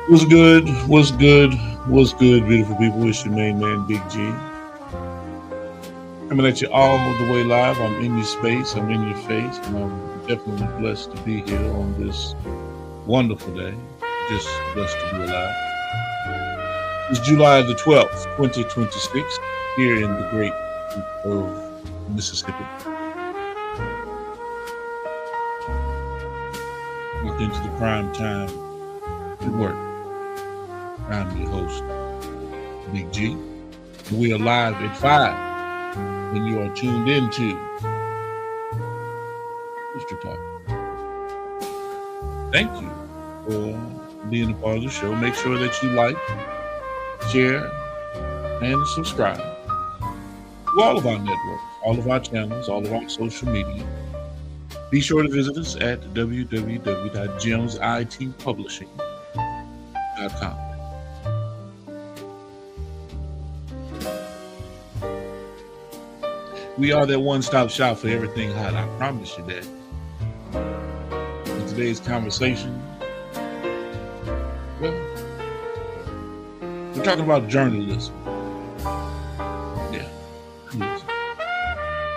What's good? What's good? What's good, beautiful people? It's your main man, Big G. Coming at you all the way live. I'm in your space, I'm in your face, and I'm definitely blessed to be here on this wonderful day. Just blessed to be alive. It's July the 12th, 2026, here in the great state of Mississippi. Look into the prime time network. I'm your host, Big G. We are live at 5 when you are tuned into Mr. Talk. Thank you for being a part of the show. Make sure that you like, share, and subscribe to all of our networks, all of our channels, all of our social media. Be sure to visit us at www.gemsitpublishing.com. We are that one-stop shop for everything hot. I promise you that. In today's conversation, well, we're talking about journalism. Yeah.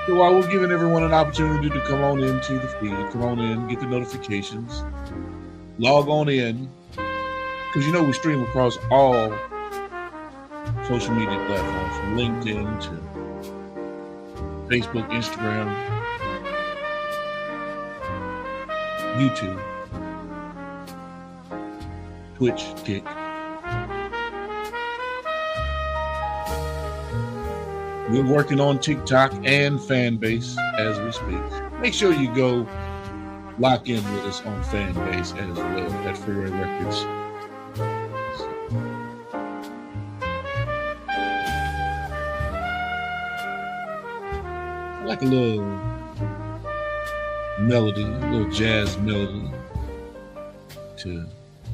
So while we're giving everyone an opportunity to come on into the feed, come on in, get the notifications, log on in, because we stream across all social media platforms, from LinkedIn to Facebook, Instagram, YouTube, Twitch, Kick. We're working on TikTok and Fanbase as we speak. Make sure you go lock in with us on Fanbase as well at Freeway Records. I like a little melody, a little jazz melody to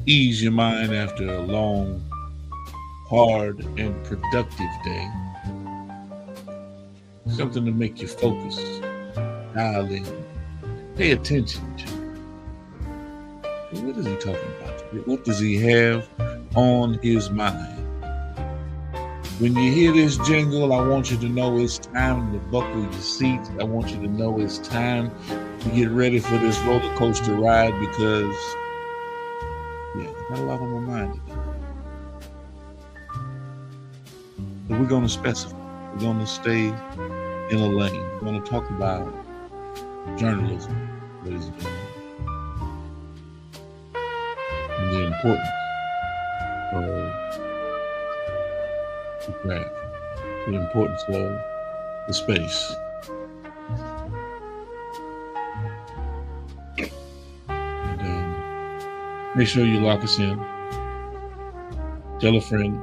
ease your mind after a long, hard, and productive day. Something to make you focus, dial in, pay attention to. What is he talking about? What does he have on his mind? When you hear this jingle, I want you to know it's time to buckle your seats. I want you to know it's time to get ready for this roller coaster ride because, got a lot on my mind today. But we're going to specify. We're going to stay in a lane. We're going to talk about journalism, ladies and gentlemen, and the importance of the craft, the importance of the space. And make sure you lock us in. Tell a friend,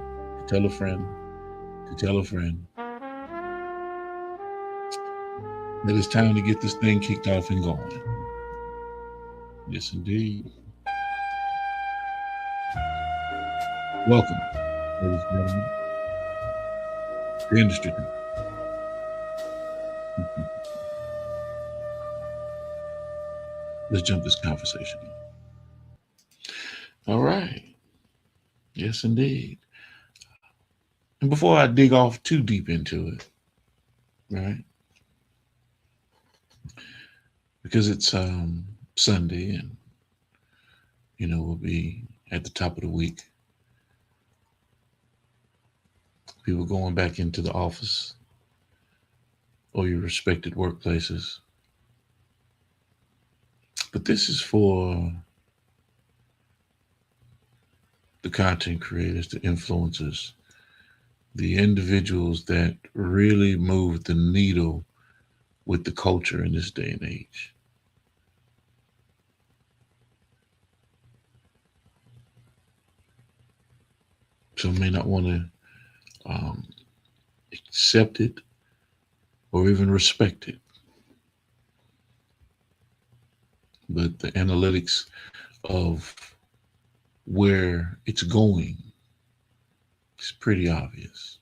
tell a friend, to tell a friend that it's time to get this thing kicked off and going. Yes, indeed. Welcome, ladies and gentlemen, to Industry Talk. Let's jump this conversation. All right. Yes, indeed. And before I dig off too deep into it, right? Because it's Sunday and, we'll be at the top of the week. People going back into the office or your respected workplaces. But this is for the content creators, the influencers, the individuals that really move the needle with the culture in this day and age. Some may not want to accept it or even respect it. But the analytics of where it's going is pretty obvious.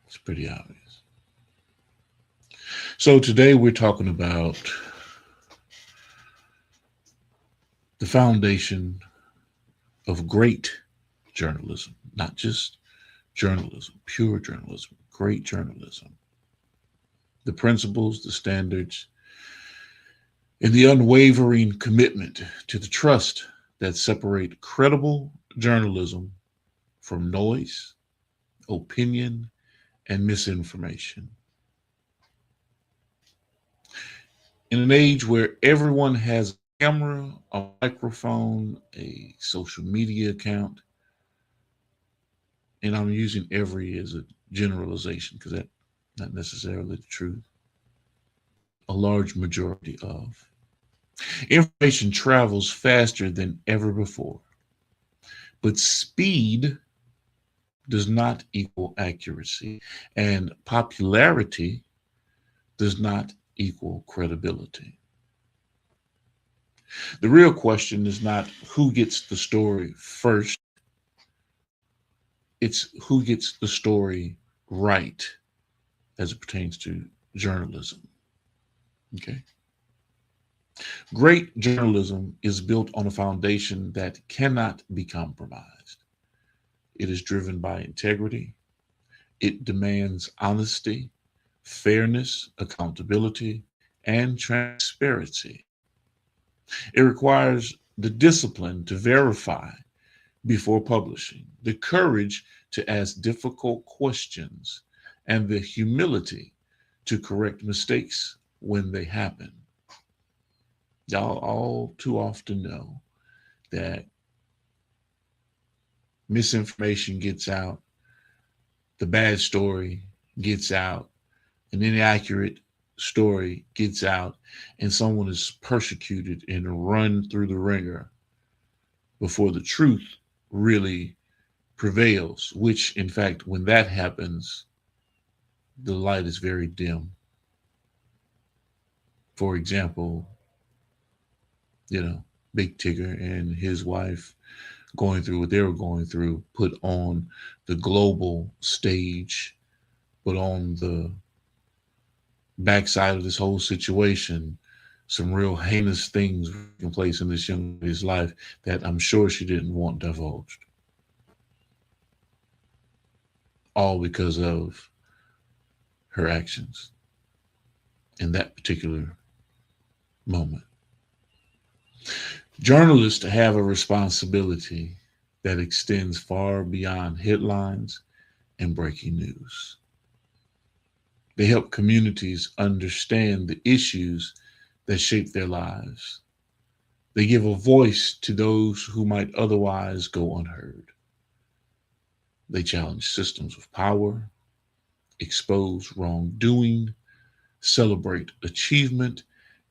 It's pretty obvious. So today we're talking about The foundation of great journalism, not just journalism, pure journalism, great journalism. The principles, the standards, and the unwavering commitment to the trust that separate credible journalism from noise, opinion, and misinformation. In an age where everyone has a camera, a microphone, a social media account, and I'm using every as a generalization because that's not necessarily the truth, a large majority of information travels faster than ever before. But speed does not equal accuracy, and popularity does not equal credibility. The real question is not who gets the story first, it's who gets the story right as it pertains to journalism. Okay. Great journalism is built on a foundation that cannot be compromised. It is driven by integrity. It demands honesty, fairness, accountability, and transparency. It requires the discipline to verify before publishing, the courage to ask difficult questions, and the humility to correct mistakes when they happen. Y'all all too often know that misinformation gets out, the bad story gets out, an inaccurate story gets out, and someone is persecuted and run through the ringer before the truth really prevails, which, in fact, when that happens, the light is very dim. For example, Big Tigger and his wife going through what they were going through, put on the global stage, but on the backside of this whole situation, some real heinous things taking place in this young lady's life that I'm sure she didn't want divulged. All because of her actions in that particular moment. Journalists have a responsibility that extends far beyond headlines and breaking news. They help communities understand the issues that shape their lives. They give a voice to those who might otherwise go unheard. They challenge systems of power, expose wrongdoing, celebrate achievement,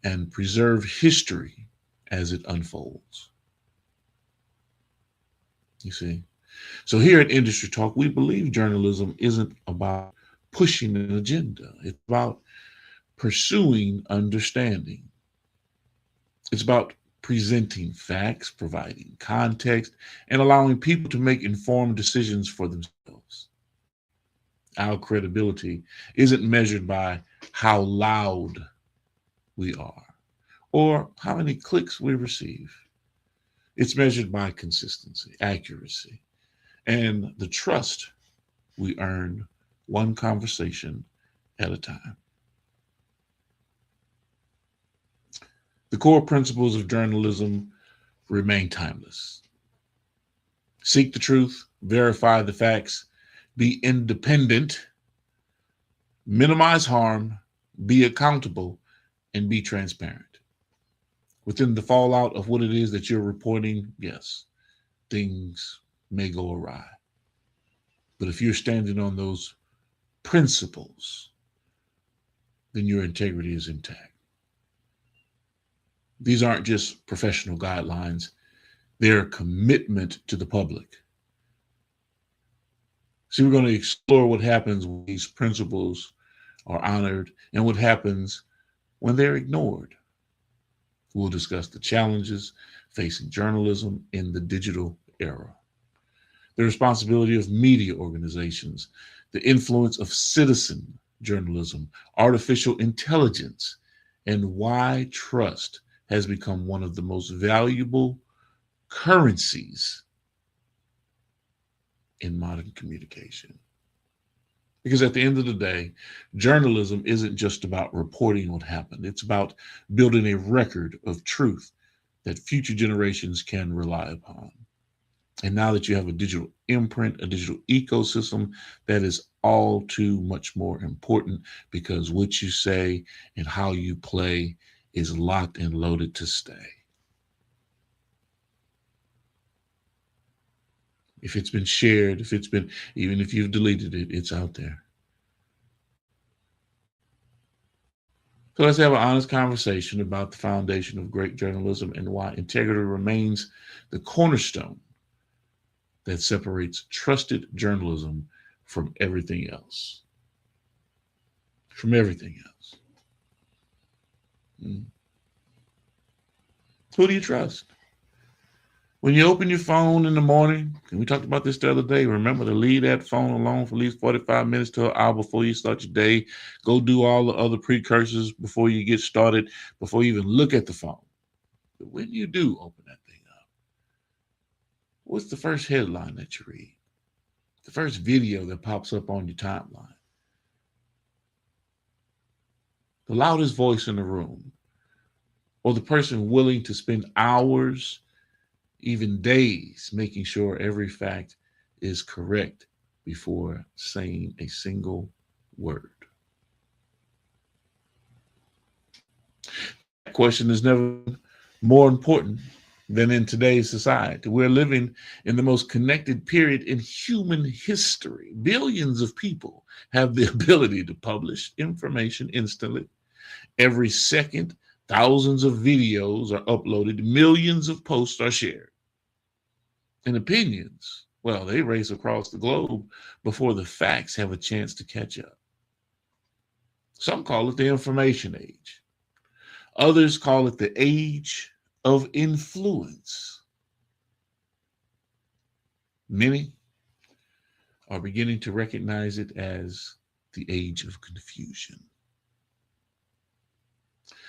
and preserve history as it unfolds. You see? So here at Industry Talk, we believe journalism isn't about pushing an agenda. It's about pursuing understanding. It's about presenting facts, providing context, and allowing people to make informed decisions for themselves. Our credibility isn't measured by how loud we are or how many clicks we receive. It's measured by consistency, accuracy, and the trust we earn one conversation at a time. The core principles of journalism remain timeless. Seek the truth, verify the facts, be independent, minimize harm, be accountable, and be transparent. Within the fallout of what it is that you're reporting, yes, things may go awry. But if you're standing on those principles, then your integrity is intact. These aren't just professional guidelines, they're a commitment to the public. See, we're going to explore what happens when these principles are honored and what happens when they're ignored. We'll discuss the challenges facing journalism in the digital era, the responsibility of media organizations, the influence of citizen journalism, artificial intelligence, and why trust has become one of the most valuable currencies in modern communication. Because at the end of the day, journalism isn't just about reporting what happened, it's about building a record of truth that future generations can rely upon. And now that you have a digital imprint, a digital ecosystem, that is all too much more important because what you say and how you play is locked and loaded to stay. If it's been shared, if it's been, even if you've deleted it, it's out there. So let's have an honest conversation about the foundation of great journalism and why integrity remains the cornerstone that separates trusted journalism from everything else. From everything else. Mm. Who do you trust? When you open your phone in the morning, and we talked about this the other day, remember to leave that phone alone for at least 45 minutes to an hour before you start your day. Go do all the other precursors before you get started, before you even look at the phone. But when you do open that thing up, what's the first headline that you read? The first video that pops up on your timeline? The loudest voice in the room, or the person willing to spend hours, even days, making sure every fact is correct before saying a single word? That question is never more important than in today's society. We're living in the most connected period in human history. Billions of people have the ability to publish information instantly. Every second, thousands of videos are uploaded, millions of posts are shared. And opinions, well, they race across the globe before the facts have a chance to catch up. Some call it the information age. Others call it the age of influence. Many are beginning to recognize it as the age of confusion.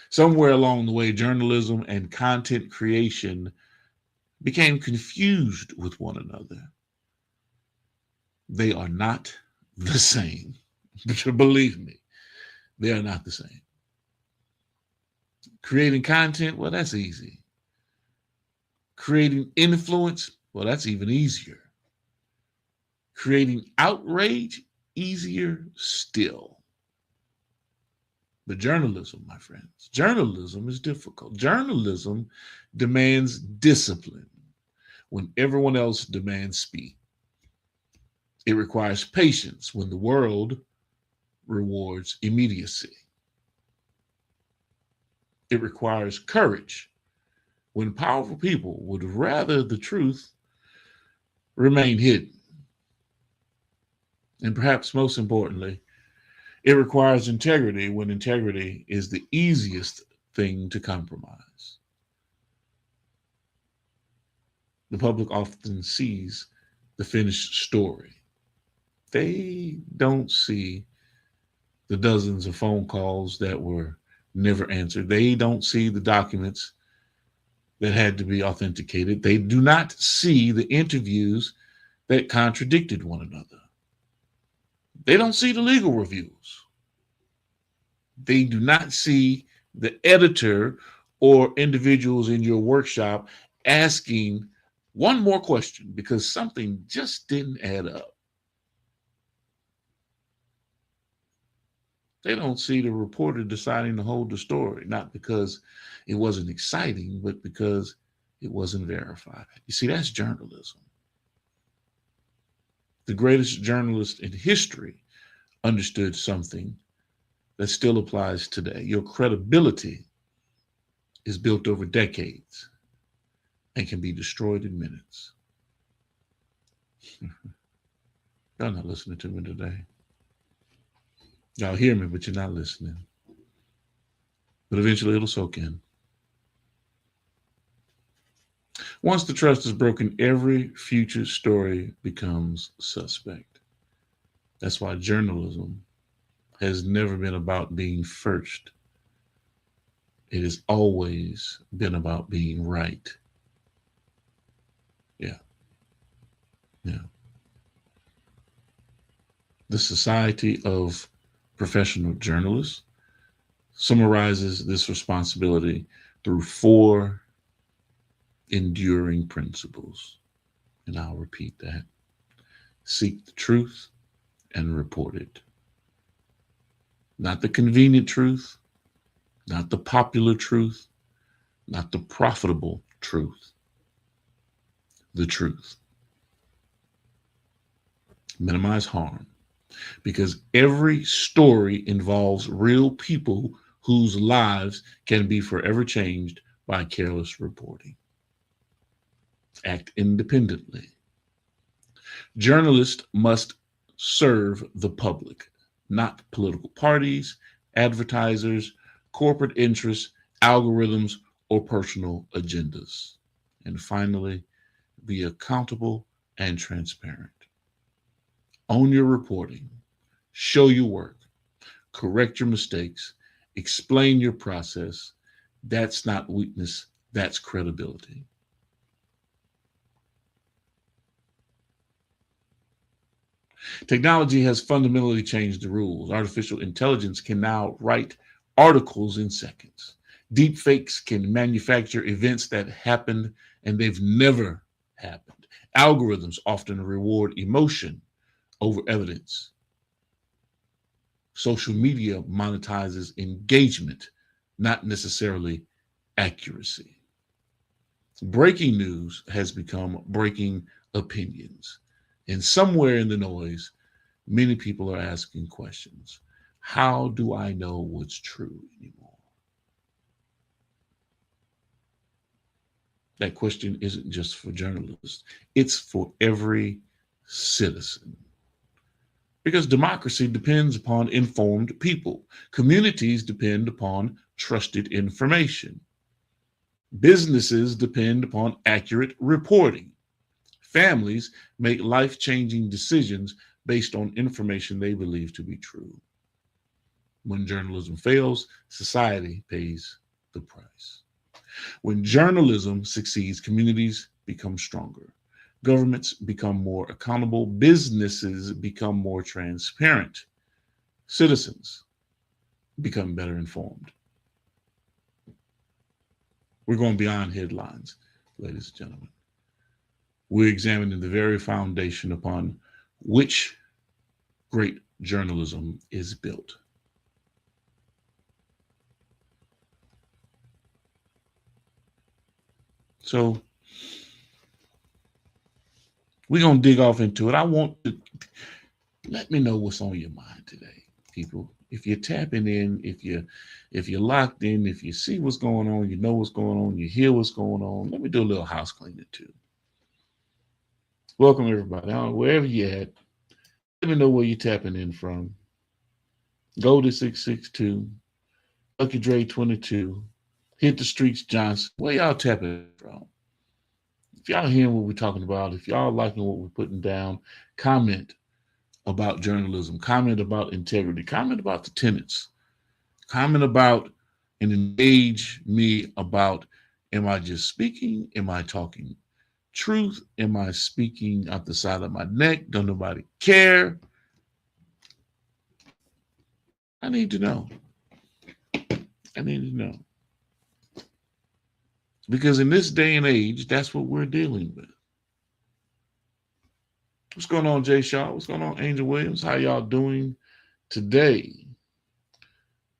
Somewhere along the way, journalism and content creation became confused with one another. They are not the same. Believe me, they are not the same. Creating content, well, that's easy. Creating influence, well, that's even easier. Creating outrage, easier still. But journalism, my friends, journalism is difficult. Journalism demands discipline when everyone else demands speed. It requires patience when the world rewards immediacy. It requires courage when powerful people would rather the truth remain hidden. And perhaps most importantly, it requires integrity when integrity is the easiest thing to compromise. The public often sees the finished story. They don't see the dozens of phone calls that were never answered. They don't see the documents that had to be authenticated. They do not see the interviews that contradicted one another. They don't see the legal reviews. They do not see the editor or individuals in your workshop asking one more question because something just didn't add up. They don't see the reporter deciding to hold the story, not because it wasn't exciting, but because it wasn't verified. You see, that's journalism. The greatest journalist in history understood something that still applies today. Your credibility is built over decades and can be destroyed in minutes. Y'all not listening to me today. Y'all hear me, but you're not listening. But eventually it'll soak in. Once the trust is broken, every future story becomes suspect. That's why journalism has never been about being first. It has always been about being right. Yeah. Yeah. The Society of Professional Journalists summarizes this responsibility through four enduring principles. And I'll repeat that: seek the truth and report it. Not the convenient truth, not the popular truth, not the profitable truth, the truth. Minimize harm, because every story involves real people whose lives can be forever changed by careless reporting. Act independently. Journalists must serve the public, not political parties, advertisers, corporate interests, algorithms, or personal agendas. And finally, be accountable and transparent. Own your reporting, show your work, correct your mistakes, explain your process. That's not weakness, that's credibility. Technology has fundamentally changed the rules. Artificial intelligence can now write articles in seconds. Deepfakes can manufacture events that happened and they've never happened. Algorithms often reward emotion over evidence. Social media monetizes engagement, not necessarily accuracy. Breaking news has become breaking opinions. And somewhere in the noise, many people are asking questions. How do I know what's true anymore? That question isn't just for journalists, it's for every citizen. Because democracy depends upon informed people, communities depend upon trusted information, businesses depend upon accurate reporting, families make life changing decisions based on information they believe to be true. When journalism fails, society pays the price. When journalism succeeds, communities become stronger, governments become more accountable, businesses become more transparent, citizens become better informed. We're going beyond headlines, ladies and gentlemen. We're examining the very foundation upon which great journalism is built. So we're going to dig off into it. I want to let me know what's on your mind today, people. If you're tapping in, if you're locked in, if you see what's going on, you know what's going on, you hear what's going on. Let me do a little house cleaning too. Welcome everybody. Wherever you're at, let me know where you're tapping in from. Goldie 662, Lucky Dre 22, Hit the Streets Johnson. Where y'all tapping from? If y'all hearing what we're talking about, if y'all liking what we're putting down, comment about journalism, comment about integrity, comment about the tenets, comment about and engage me about, am I just speaking? Am I talking truth? Am I speaking out the side of my neck? Don't nobody care? I need to know. I need to know. Because in this day and age, that's what we're dealing with. What's going on, Jay Shaw? What's going on, Angel Williams? How y'all doing today?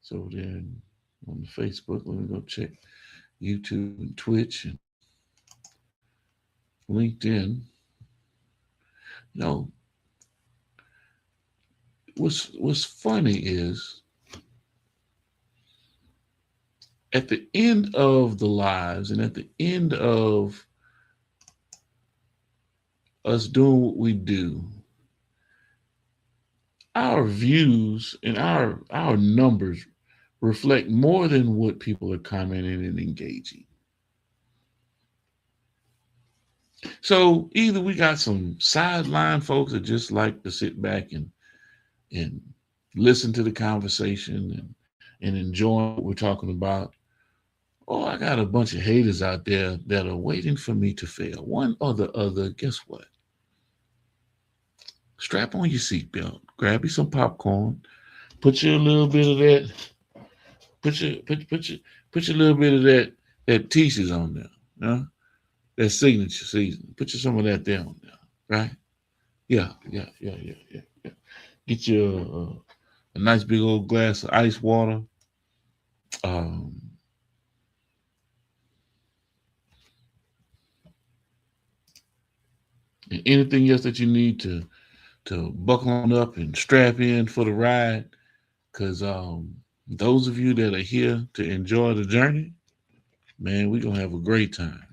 So then on the Facebook, let me go check YouTube and Twitch and LinkedIn. You know, what's funny is at the end of the lives and at the end of us doing what we do, our views and our numbers reflect more than what people are commenting and engaging. So either we got some sideline folks that just like to sit back and listen to the conversation and enjoy what we're talking about, Oh, I got a bunch of haters out there that are waiting for me to fail. One or the other, guess what? Strap on your seatbelt, grab you some popcorn, put you a little bit of that, put your little bit of that Teaches on there, you know? That signature season. Put you some of that there on there, right? Yeah. Get you a nice big old glass of ice water. Um, and anything else that you need to buckle on up and strap in for the ride. Cause those of you that are here to enjoy the journey, man, we're gonna have a great time.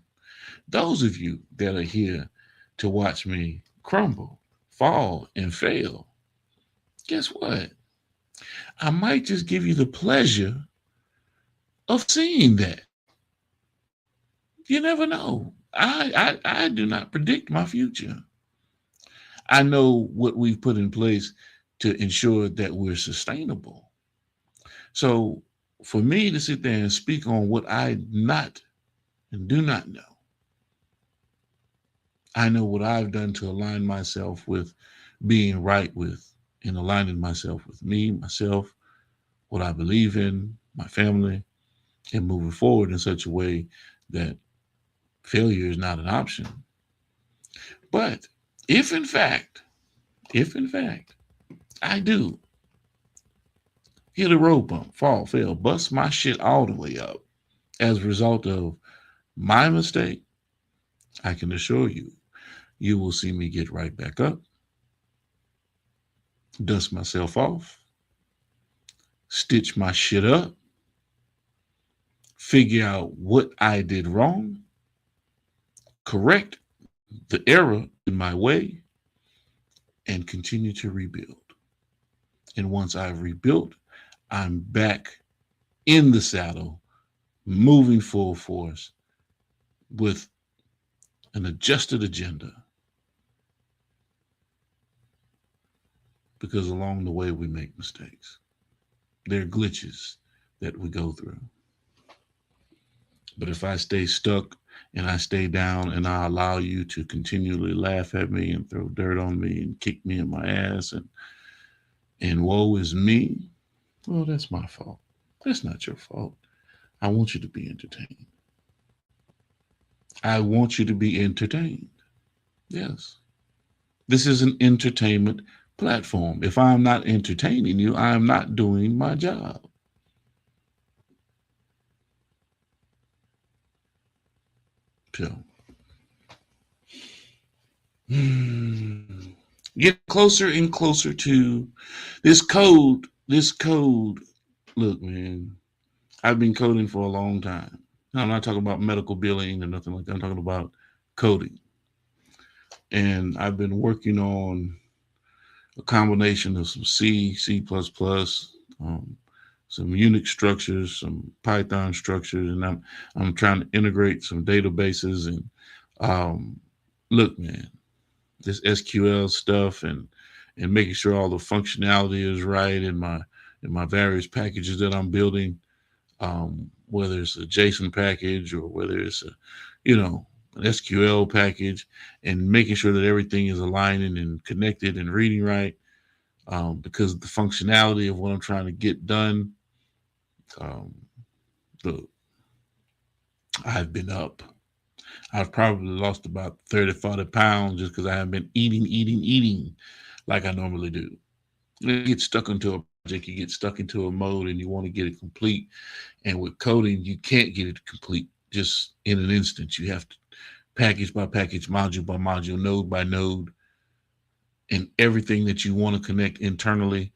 Those of you that are here to watch me crumble, fall, and fail, guess what? I might just give you the pleasure of seeing that. You never know. I do not predict my future. I know what we've put in place to ensure that we're sustainable. So for me to sit there and speak on what I not and do not know, I know what I've done to align myself with being right with and aligning myself with me, myself, what I believe in, my family, and moving forward in such a way that failure is not an option. But if in fact, if in fact I do hit a road bump, fall, fail, bust my shit all the way up as a result of my mistake, I can assure you, you will see me get right back up, dust myself off, stitch my shit up, figure out what I did wrong, correct the error in my way, and continue to rebuild. And once I've rebuilt, I'm back in the saddle, moving full force with an adjusted agenda. Because along the way, we make mistakes. There are glitches that we go through. But if I stay stuck and I stay down and I allow you to continually laugh at me and throw dirt on me and kick me in my ass and woe is me, well, that's my fault. That's not your fault. I want you to be entertained. I want you to be entertained. Yes. This is an entertainment platform. If I'm not entertaining you, I'm not doing my job. So, get closer and closer to this code. This code. Look, man, I've been coding for a long time. I'm not talking about medical billing or nothing like that. I'm talking about coding. And I've been working on a combination of some um, some Unix structures, some Python structures, and I'm trying to integrate some databases. And um, look, man, this SQL stuff and making sure all the functionality is right in my various packages that I'm building, whether it's a JSON package or whether it's a, you know, an SQL package, and making sure that everything is aligning and connected and reading right, because the functionality of what I'm trying to get done. Um, the I've been up. I've probably lost about 30, 40 pounds just because I haven't been eating like I normally do. You get stuck into a project, you get stuck into a mode and you want to get it complete. And with coding, you can't get it complete just in an instant. You have to package by package, module by module, node by node, and everything that you want to connect internally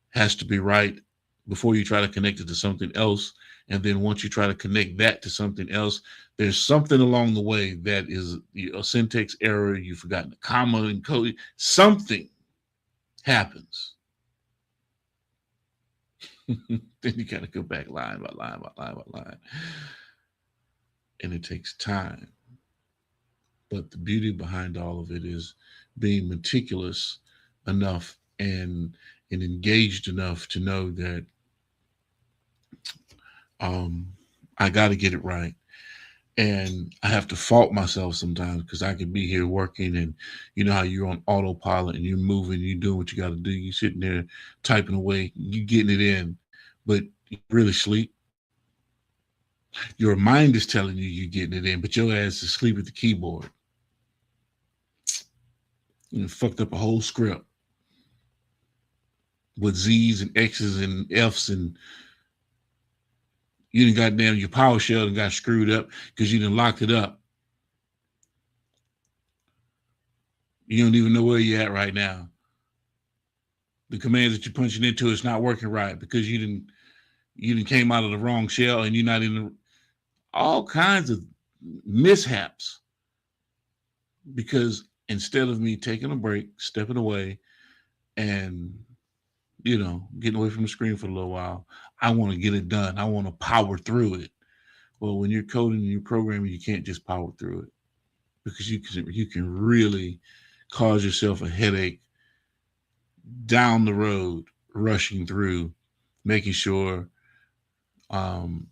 has to be right before you try to connect it to something else. And then once you try to connect that to something else, there's something along the way that is a syntax error. You've forgotten a comma in code. Something happens. Then you got to go back line by line by line by line. And it takes time. But the beauty behind all of it is being meticulous enough and engaged enough to know that um, I got to get it right. And I have to fault myself sometimes because I could be here working, and you know how you're on autopilot and you're moving, you're doing what you got to do. You're sitting there typing away, you getting it in, but you really sleep. Your mind is telling you you're getting it in, but your ass is asleep at the keyboard. You fucked up a whole script with Z's and X's and F's, and you didn't goddamn your PowerShell and got screwed up because you didn't locked it up. You don't even know where you're at right now. The commands that you're punching into is not working right because you didn't came out of the wrong shell, and you're not in the, all kinds of mishaps because instead of me taking a break, stepping away, and getting away from the screen for a little while, I want to get it done. I want to power through it. Well, when you're coding and you're programming, you can't just power through it because you can really cause yourself a headache down the road, rushing through, making sure, or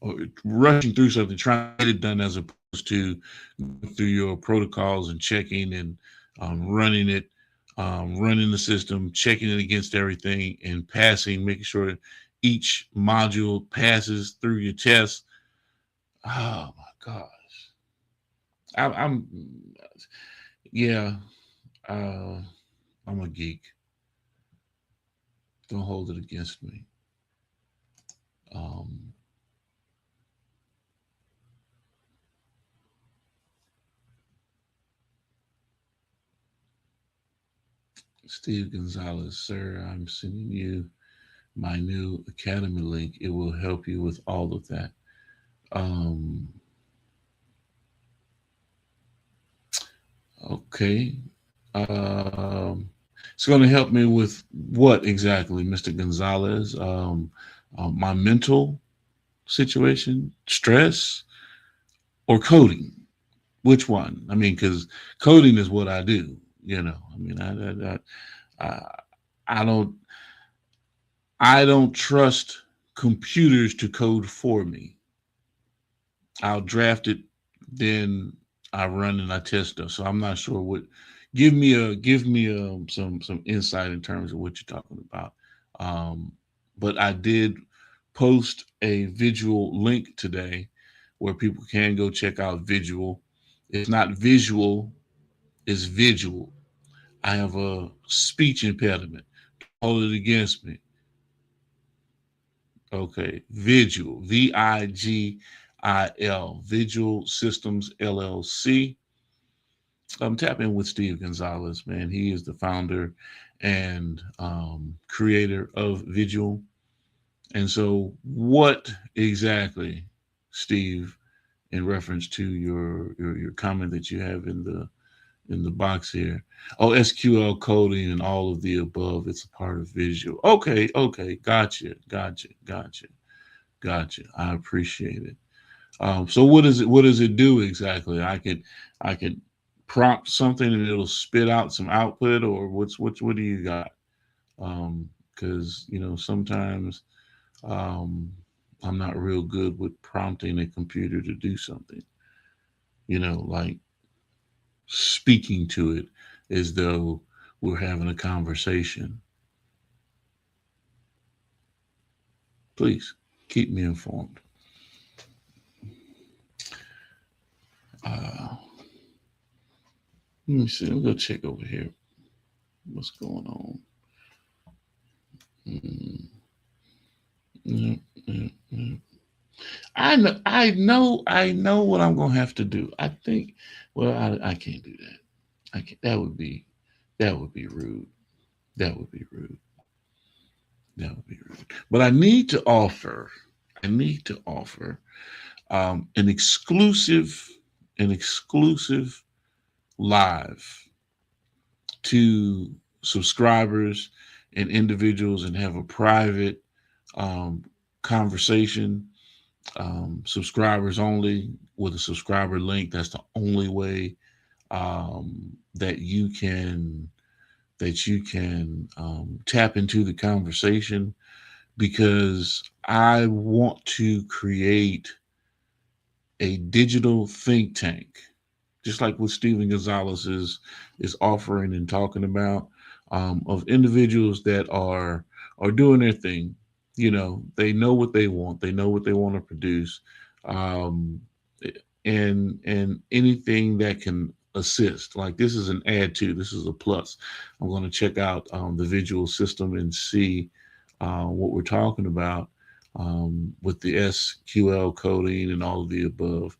rushing through something, trying to get it done as opposed to through your protocols and checking and running it, running the system, checking it against everything, and passing, making sure each module passes through your test. Oh my gosh, I'm yeah, uh, I'm a geek. Don't hold it against me. Um, Steve Gonzalez, sir, I'm sending you my new Academy link. It will help you with all of that. Um, okay. It's going to help me with what exactly, Mr. Gonzalez? My mental situation, stress, or coding? Which one? I mean, because coding is what I do. I mean, I, I don't, I don't trust computers to code for me. I'll draft it, then I run and I test stuff. So I'm not sure what. Give me some insight in terms of what you're talking about. Um, but I did post a visual link today where people can go check out visual. It's not visual, it's visual. I have a speech impediment. Hold it against me. Okay, Visual, VIGIL, Visual Systems LLC. Tap in with Steve Gonzalez, man. He is the founder and creator of Visual. And so, what exactly, Steve, in reference to your comment that you have in the box here? Oh, SQL coding and all of the above. It's a part of Visual. Okay, okay, gotcha. I appreciate it. So what does it do exactly? I could prompt something and it'll spit out some output, or what do you got? Because sometimes um, I'm not real good with prompting a computer to do something. Like speaking to it as though we're having a conversation. Please keep me informed. Uh, Let me see. Let me go check over here. What's going on? Mm, mm, mm. I know what I'm gonna have to do. I think. Well, I can't do that. I can't. That would be rude. That would be rude. That would be rude. But I need to offer. I need to offer an exclusive live to subscribers and individuals, and have a private um, conversation, subscribers only, with a subscriber link. That's the only way that you can tap into the conversation, because I want to create a digital think tank, just like what Stephen Gonzalez is offering and talking about, of individuals that are doing their thing. You know, they know what they want. They know what they want to produce, um, and anything that can assist. Like this is an add to. This is a plus. I'm going to check out the visual system and see what we're talking about with the SQL coding and all of the above.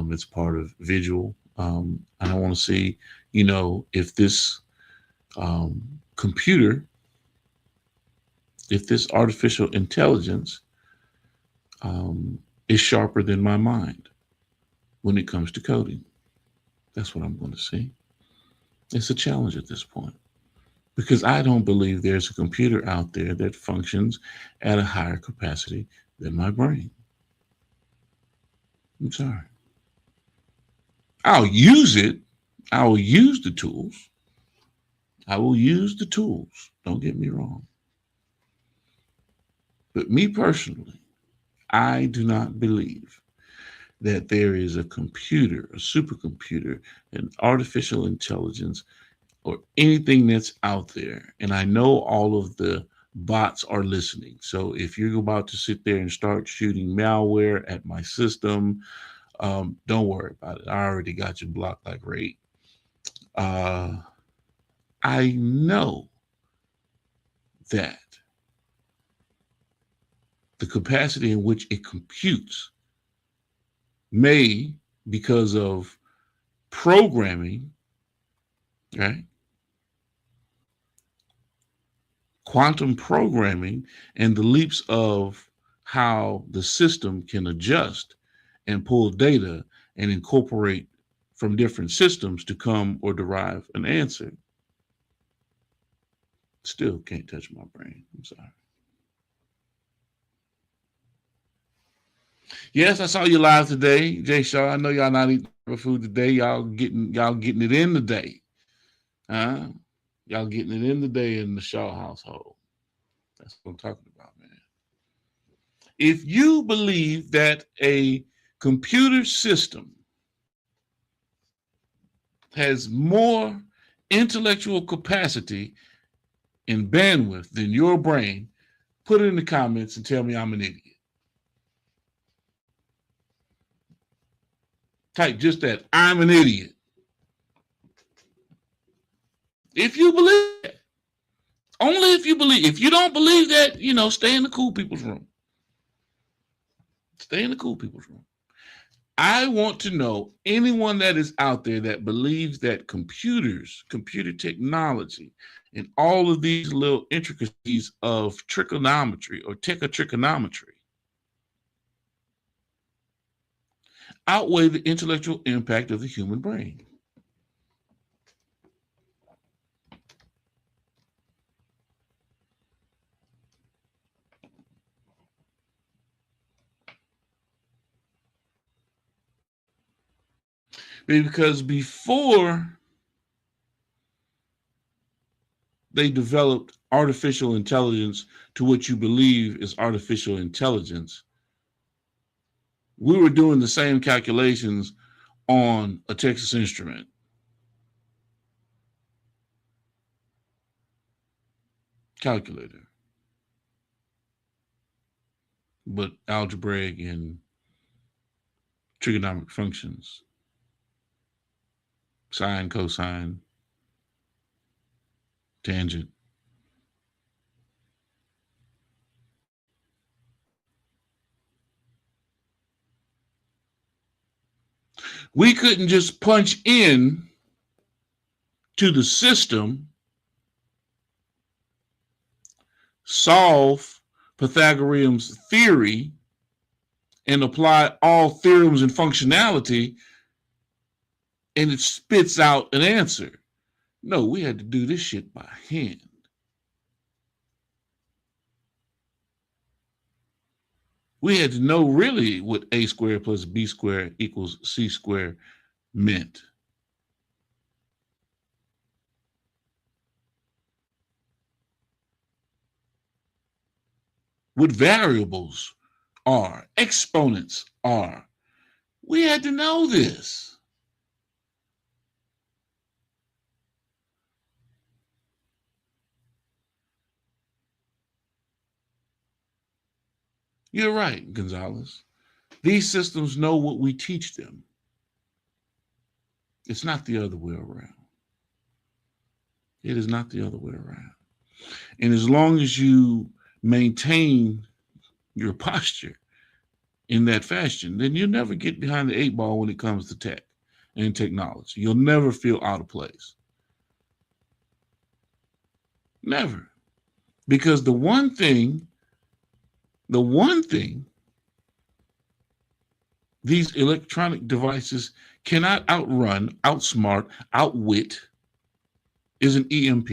It's part of visual. And I want to see, you know, if this computer, if this artificial intelligence is sharper than my mind when it comes to coding. That's what I'm going to see. It's a challenge at this point because I don't believe there's a computer out there that functions at a higher capacity than my brain. I'm sorry. I'll use it. I will use the tools. I will use the tools. Don't get me wrong. But me personally, I do not believe that there is a computer, a supercomputer, an artificial intelligence, or anything that's out there. And I know all of the bots are listening. So if you're about to sit there and start shooting malware at my system, don't worry about it. I already got you blocked like raid. Uh, I know that the capacity in which it computes may, because of programming, right? Quantum programming and the leaps of how the system can adjust and pull data and incorporate from different systems to come or derive an answer. Still can't touch my brain. I'm sorry. Yes, I saw you live today, Jay Shaw. I know y'all not eating food today. Y'all getting it in today. Huh? Y'all getting it in today in the Shaw household. That's what I'm talking about, man. If you believe that a computer system has more intellectual capacity and bandwidth than your brain, put it in the comments and tell me I'm an idiot. Type just that, I'm an idiot. If you believe that. Only if you believe. If you don't believe that, you know, stay in the cool people's room. Stay in the cool people's room. I want to know anyone that is out there that believes that computers, computer technology, and all of these little intricacies of trigonometry or trigonometry outweigh the intellectual impact of the human brain. Because before they developed artificial intelligence to what you believe is artificial intelligence, we were doing the same calculations on a Texas Instrument. Calculator. But algebraic and trigonometric functions, sine, cosine, tangent. We couldn't just punch in to the system, solve Pythagorean's theory, and apply all theorems and functionality, and it spits out an answer. No, we had to do this shit by hand. We had to know really what a squared plus b squared equals c squared meant. What variables are, exponents are, We had to know this. You're right, Gonzalez. These systems know what we teach them. It's not the other way around. It is not the other way around. And as long as you maintain your posture in that fashion, then you'll never get behind the eight ball when it comes to tech and technology. You'll never feel out of place. Never. Because the one thing these electronic devices cannot outrun, outsmart, outwit is an EMP.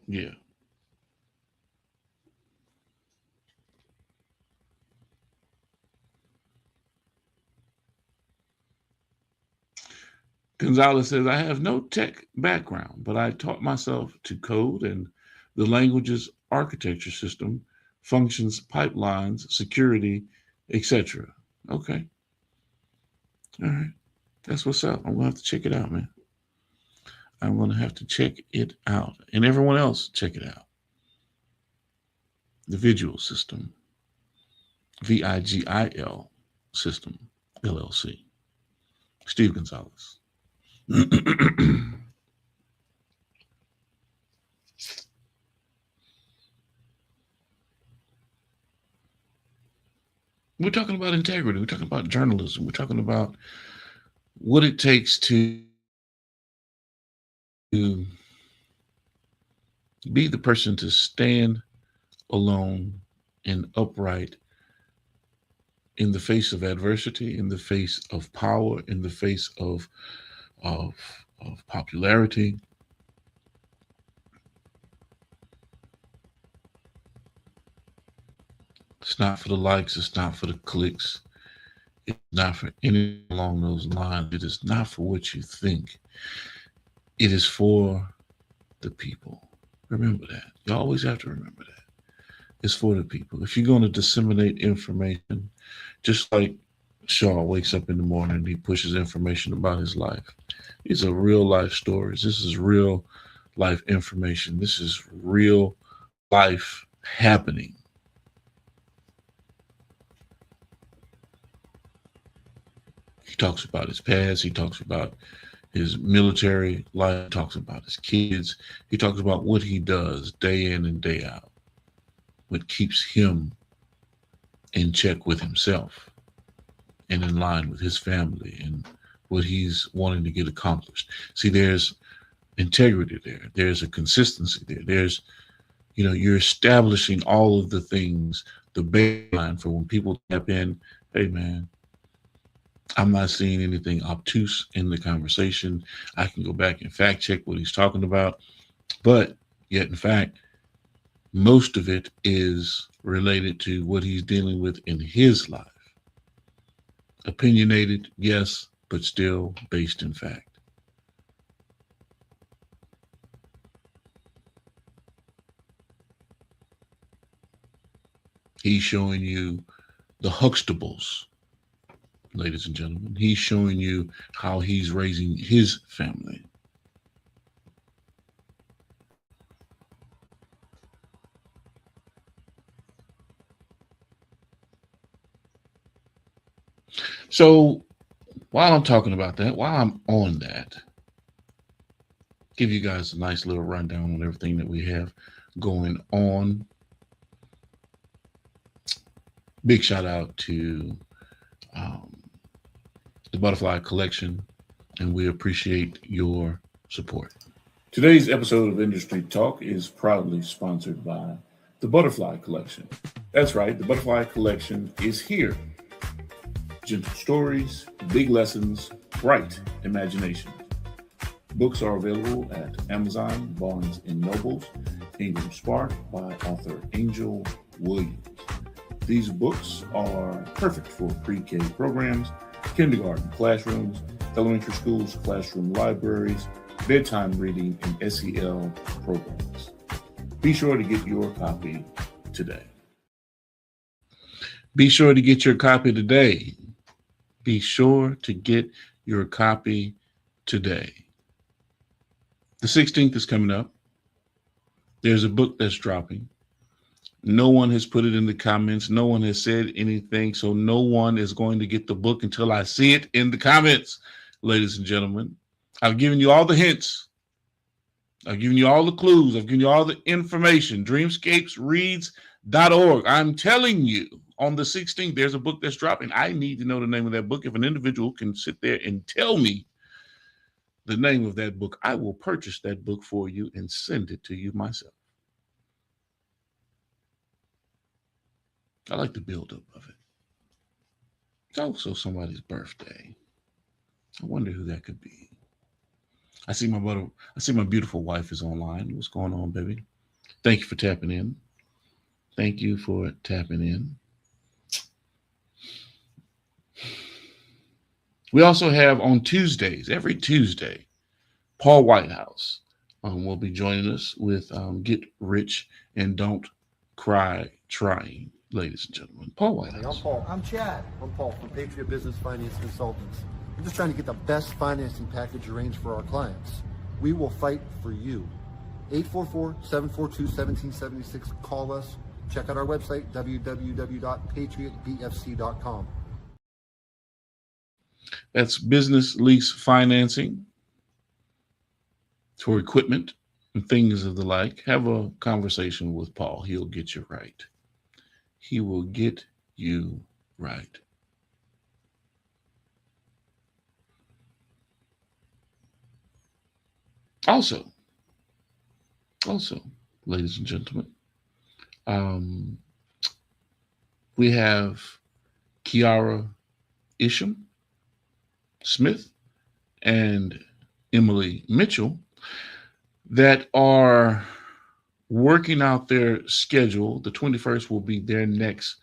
Yeah. Gonzalez says, I have no tech background, but I taught myself to code and the language's architecture system, functions, pipelines, security, etc. Okay. All right. That's what's up. I'm going to have to check it out, man. I'm going to have to check it out. And everyone else, check it out. The Visual System, VIGIL System, LLC. Steve Gonzalez. We're talking about integrity. We're talking about journalism. We're talking about what it takes to be the person to stand alone and upright in the face of adversity, in the face of power, in the face of popularity. It's not for the likes, it's not for the clicks, it's not for anything along those lines. It is not for what you think. It is for the people. Remember that. You always have to remember that. It's for the people. If you're going to disseminate information, just like Shaw wakes up in the morning and he pushes information about his life. These are real life stories. This is real life information. This is real life happening. He talks about his past. He talks about his military life. He talks about his kids. He talks about what he does day in and day out, what keeps him in check with himself and in line with his family and what he's wanting to get accomplished. See, there's integrity there. There's a consistency there. There's, you're establishing all of the things, the baseline for when people tap in. Hey, man, I'm not seeing anything obtuse in the conversation. I can go back and fact check what he's talking about. But yet, in fact, most of it is related to what he's dealing with in his life. Opinionated, yes, but still based in fact. He's showing you the Huxtables, ladies and gentlemen. He's showing you how he's raising his family. So while I'm talking about that, while I'm on that, give you guys a nice little rundown on everything that we have going on. Big shout out to the Butterfly Collection, and we appreciate your support. Today's episode of Industry Talk is proudly sponsored by the Butterfly Collection. That's right, the Butterfly Collection is here. Gentle stories, big lessons, bright imagination. Books are available at Amazon, Barnes & Nobles, Ingram Spark by author Angel Williams. These books are perfect for pre-K programs, kindergarten classrooms, elementary schools, classroom libraries, bedtime reading, and SEL programs. Be sure to get your copy today. Be sure to get your copy today. Be sure to get your copy today. The 16th is coming up. There's a book that's dropping. No one has put it in the comments. No one has said anything. So no one is going to get the book until I see it in the comments, ladies and gentlemen. I've given you all the hints. I've given you all the clues. I've given you all the information. Dreamscapesreads.org. I'm telling you, on the 16th, there's a book that's dropping. I need to know the name of that book. If an individual can sit there and tell me the name of that book, I will purchase that book for you and send it to you myself. I like the buildup of it. It's also somebody's birthday. I wonder who that could be. I see my beautiful wife is online. What's going on, baby? Thank you for tapping in. Thank you for tapping in. We also have on Tuesdays, every Tuesday, Paul Whitehouse will be joining us with Get Rich and Don't Cry Trying. Ladies and gentlemen, Paul Whitehouse. I'm Paul. I'm Chad. I'm Paul from Patriot Business Finance Consultants. I'm just trying to get the best financing package arranged for our clients. We will fight for you. 844-742-1776. Call us. Check out our website, www.patriotbfc.com. That's business lease financing for equipment and things of the like. Have a conversation with Paul. He'll get you right. He will get you right. Also, ladies and gentlemen, we have Kiara Isham Smith and Emily Mitchell that are working out their schedule. The 21st will be their next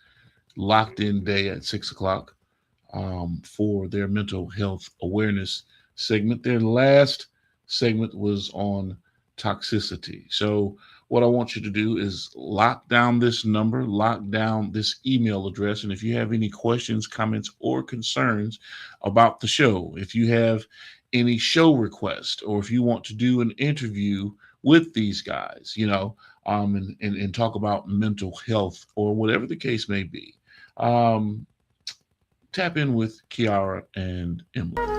locked in day at 6:00 for their mental health awareness segment. Their last segment was on toxicity. So what I want you to do is lock down this number, lock down this email address. And if you have any questions, comments, or concerns about the show, if you have any show requests, or if you want to do an interview with these guys, and talk about mental health or whatever the case may be, tap in with Kiara and Emily.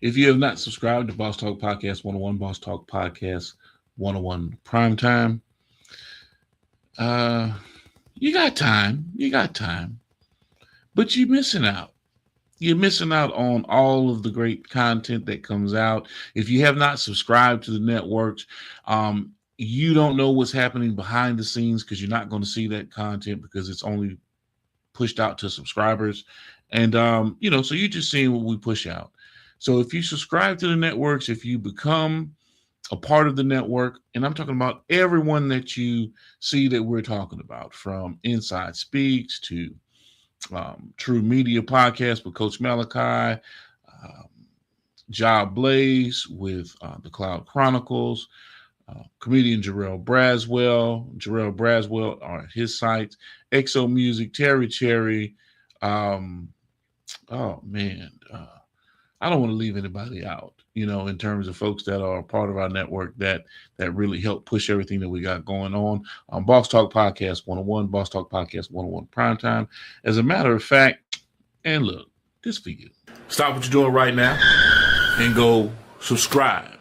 If you have not subscribed to Boss Talk Podcast 101, Boss Talk Podcast 101 Primetime, you got time, but you're missing out. You're missing out on all of the great content that comes out. If you have not subscribed to the networks, you don't know what's happening behind the scenes because you're not going to see that content because it's only pushed out to subscribers. And, so you're just seeing what we push out. So if you subscribe to the networks, if you become a part of the network, and I'm talking about everyone that you see that we're talking about, from Inside Speaks to True Media Podcast with Coach Malachi, Job Blaze with the Cloud Chronicles, comedian Jarrell Braswell on his site, XO Music, Terry Cherry. I don't want to leave anybody out, in terms of folks that are a part of our network that really help push everything that we got going on. Boss Talk Podcast 101, Boss Talk Podcast 101 Primetime. As a matter of fact, and look, this for you. Stop what you're doing right now and go subscribe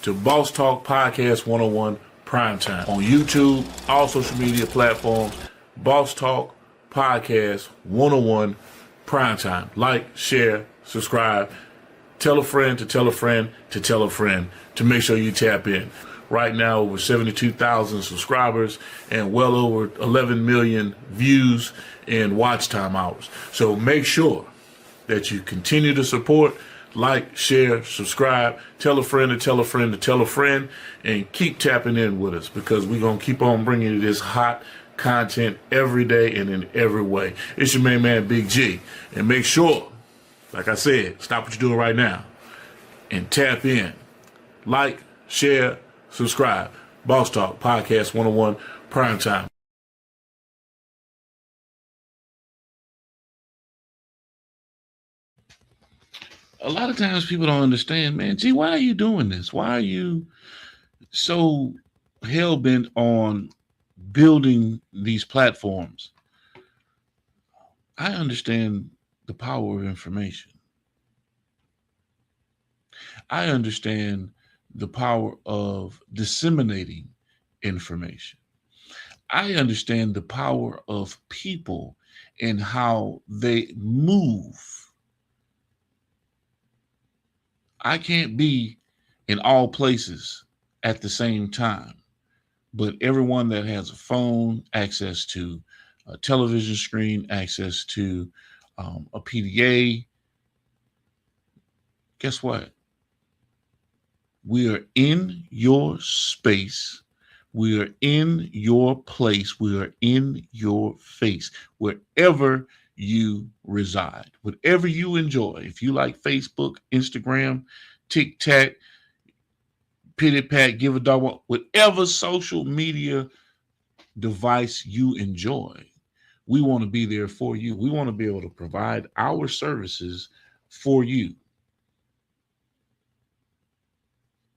to Boss Talk Podcast 101 Primetime on YouTube, all social media platforms. Boss Talk Podcast 101 Primetime. Like, share, subscribe. Tell a friend to tell a friend to tell a friend to make sure you tap in. Right now, over 72,000 subscribers and well over 11 million views and watch time hours. So make sure that you continue to support, like, share, subscribe, tell a friend to tell a friend to tell a friend, and keep tapping in with us, because we're going to keep on bringing you this hot content every day and in every way. It's your main man, Big G. And make sure, like I said, stop what you're doing right now and tap in. Like, share, subscribe. Boss Talk Podcast 101 Prime Time. A lot of times people don't understand, man, G, why are you doing this? Why are you so hell-bent on building these platforms? I understand the power of information. I understand the power of disseminating information. I understand the power of people and how they move. I can't be in all places at the same time, but everyone that has a phone, access to a television screen, access to a PDA, guess what? We are in your space. We are in your place. We are in your face, wherever you reside, whatever you enjoy. If you like Facebook, Instagram, TikTok, Pity Pat, Give a Dog, whatever social media device you enjoy, we want to be there for you. We want to be able to provide our services for you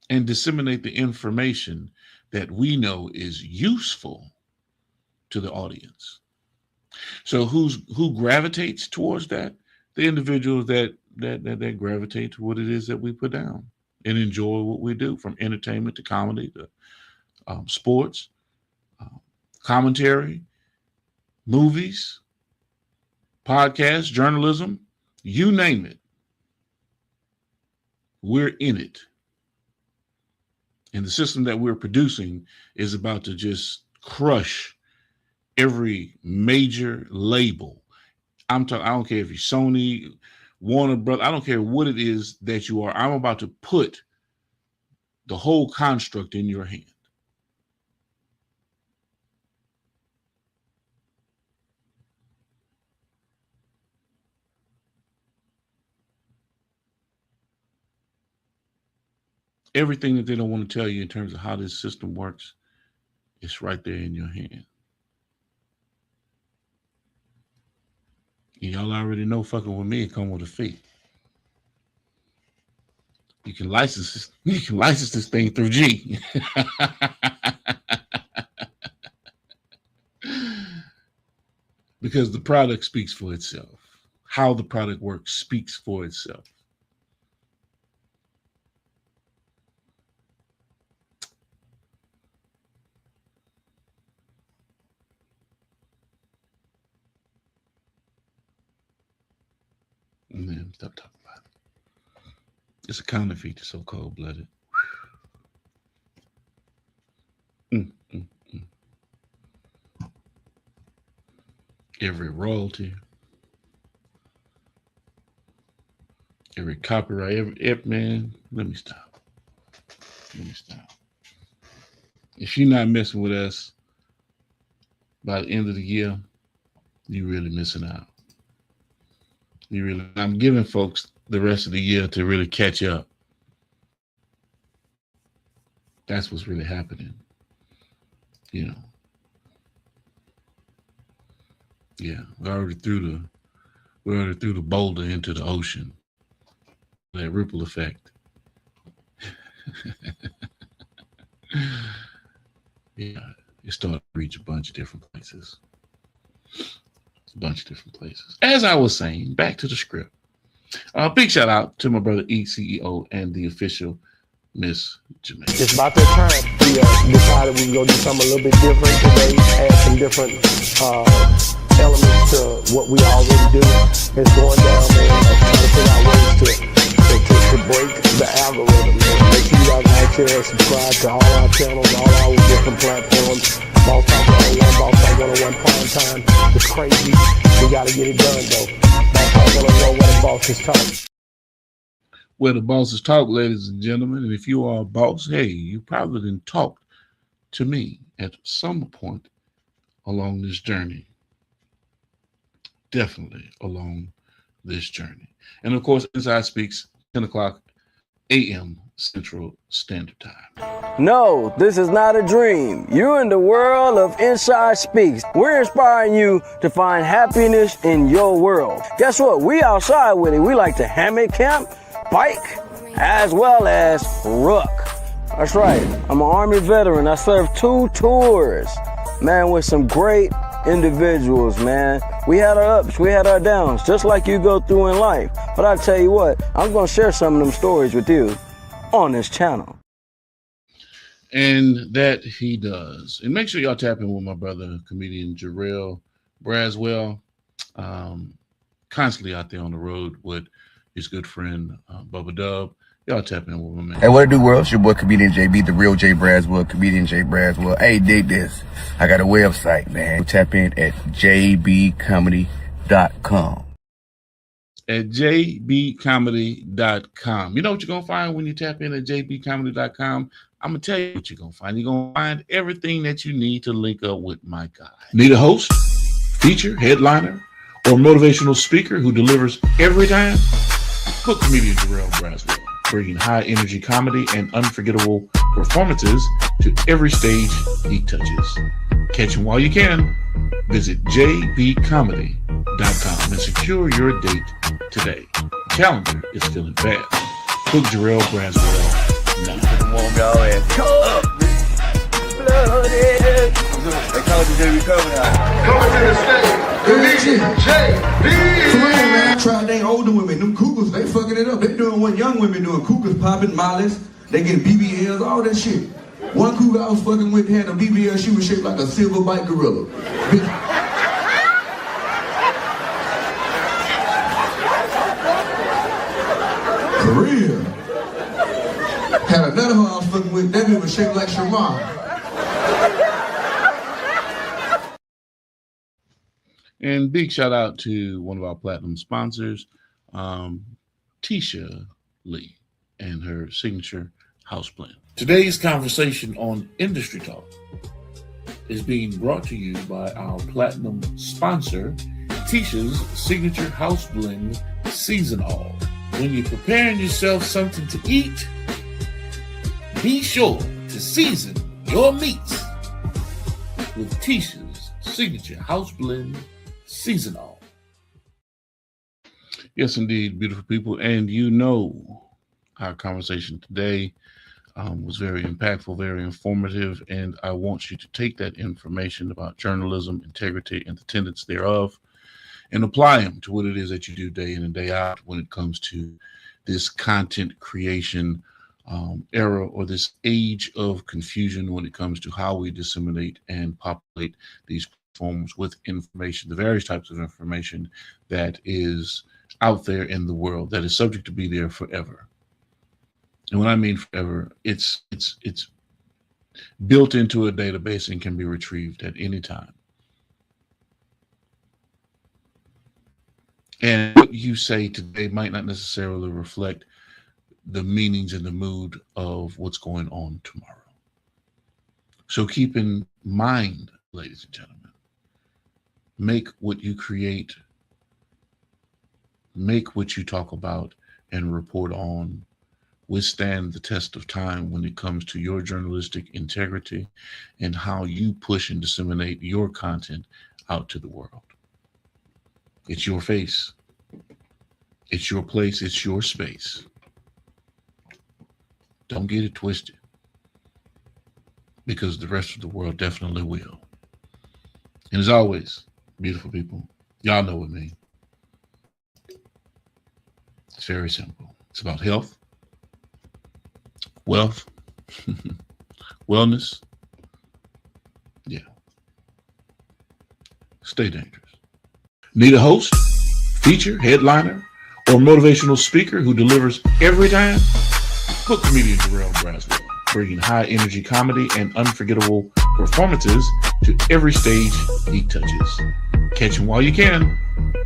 and disseminate the information that we know is useful to the audience. So who gravitates towards that? The individuals that gravitate to what it is that we put down and enjoy what we do, from entertainment to comedy to sports, commentary, movies, podcasts, journalism, you name it. We're in it. And the system that we're producing is about to just crush every major label. I don't care if you're Sony, Warner Brothers, I don't care what it is that you are. I'm about to put the whole construct in your hand. Everything that they don't want to tell you in terms of how this system works, it's right there in your hand. Y'all already know, fucking with me, it come with a fee. You can license this thing through G. Because the product speaks for itself. How the product works speaks for itself. Man, stop talking about it. It's a counterfeit to so cold-blooded. Every royalty, every copyright, every man. Let me stop. If you're not messing with us by the end of the year, you're really missing out. I'm giving folks the rest of the year to really catch up. That's what's really happening. You know. Yeah, we're already through the boulder into the ocean. That ripple effect. Yeah, it started to reach a bunch of different places. As I was saying, back to the script. Big shout out to my brother ECEO and the official Miss Jermaine. It's about that time. We decided we were going to do something a little bit different today, add some different elements to what we already do. It's going down there, trying to figure out ways to break the algorithm. Make sure you guys like, share, and subscribe to all our channels, all our different platforms. Boss Talk 101, Boss Talk 101 Prime Time. It's crazy. We got to get it done, though. Boss Talk 101, where the bosses talk. Where the bosses talk, ladies and gentlemen. And if you are a boss, hey, you probably didn't talk to me at some point along this journey. Definitely along this journey. And of course, Inside Speaks, 10 o'clock a.m. Central Standard Time. No, this is not a dream. You're in the world of Inside Speaks. We're inspiring you to find happiness in your world. Guess what? We outside with it. We like to hammock camp, bike, as well as ruck. That's right. I'm an Army veteran. I served 2 tours, man, with some great individuals, man. We had our ups, we had our downs, just like you go through in life. But I tell you what, I'm going to share some of them stories with you on this channel. And that he does. And make sure y'all tap in with my brother, comedian Jarrell Braswell, constantly out there on the road with his good friend, Bubba Dub. Y'all tap in with my man. Hey, what it do, world? It's your boy, comedian JB, the real J Braswell, comedian J Braswell. Hey, dig this. I got a website, man. Tap in at jbcomedy.com. At jbcomedy.com. You know what you're going to find when you tap in at jbcomedy.com? I'm going to tell you what you're going to find. You're going to find everything that you need to link up with my guy. Need a host, feature, headliner, or motivational speaker who delivers every time? Book comedian Jarrell Braswell, bringing high energy comedy and unforgettable performances to every stage he touches. Catch him while you can. Visit jbcomedy.com and secure your date today. The calendar is filling fast. Book Jarrell Braswell now. Warm y'all ass. Come up, blooded. They call it the JB Comedy House. Coming to the stage, comedian JB. Come on, man. Try they older women, them cougars, they fucking it up. They doing what young women doing. Cougars popping, mollies, they getting BBLs, all that shit. One cougar I was fucking with had a BBL, she was shaped like a silver bite gorilla. For real. Had another one I was fucking with, that bitch was shaped like Shamar. And big shout out to one of our platinum sponsors, Tisha Lee, and her signature house blend. Today's conversation on Industry Talk is being brought to you by our platinum sponsor, Tisha's signature house blend, Season All. When you're preparing yourself something to eat, be sure to season your meats with Tisha's signature house blend, Season All. Yes, indeed, beautiful people. And you know, our conversation today was very impactful, very informative, and I want you to take that information about journalism, integrity, and the tenets thereof and apply them to what it is that you do day in and day out when it comes to this content creation era, or this age of confusion when it comes to how we disseminate and populate these platforms with information, the various types of information that is out there in the world that is subject to be there forever. And when I mean forever, it's built into a database and can be retrieved at any time. And what you say today might not necessarily reflect the meanings and the mood of what's going on tomorrow. So keep in mind, ladies and gentlemen, make what you create, make what you talk about and report on, withstand the test of time when it comes to your journalistic integrity and how you push and disseminate your content out to the world. It's your face. It's your place. It's your space. Don't get it twisted, because the rest of the world definitely will. And as always, beautiful people, y'all know what I mean. It's very simple. It's about health, wealth, wellness. Yeah. Stay dangerous. Need a host, feature, headliner, or motivational speaker who delivers every time? Book comedian Jarrell Braswell, bringing high energy comedy and unforgettable performances to every stage he touches. Catch him while you can.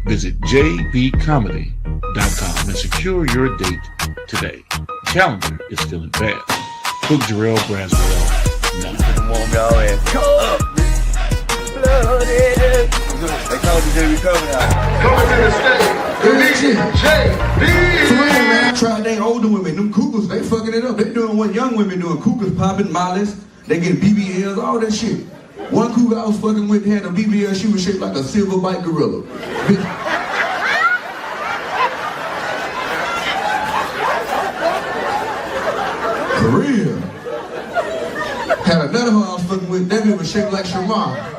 Visit jbcomedy.com and secure your date today. The calendar is filling fast. Book Jarrell Braswell now. Come on, y'all ass. Come up. Blooded. They call me JB coming out. Coming to the stage, Comedian JB. For real, man, I tried they older women. Them cougars, they fucking it up. They doing what young women doing. Cougars popping, mollies. They getting BBLs, all that shit. One cougar I was fucking with had a BBL. She was shaped like a silverback gorilla. For real. Had another one I was fucking with. That bitch was shaped like Shamar.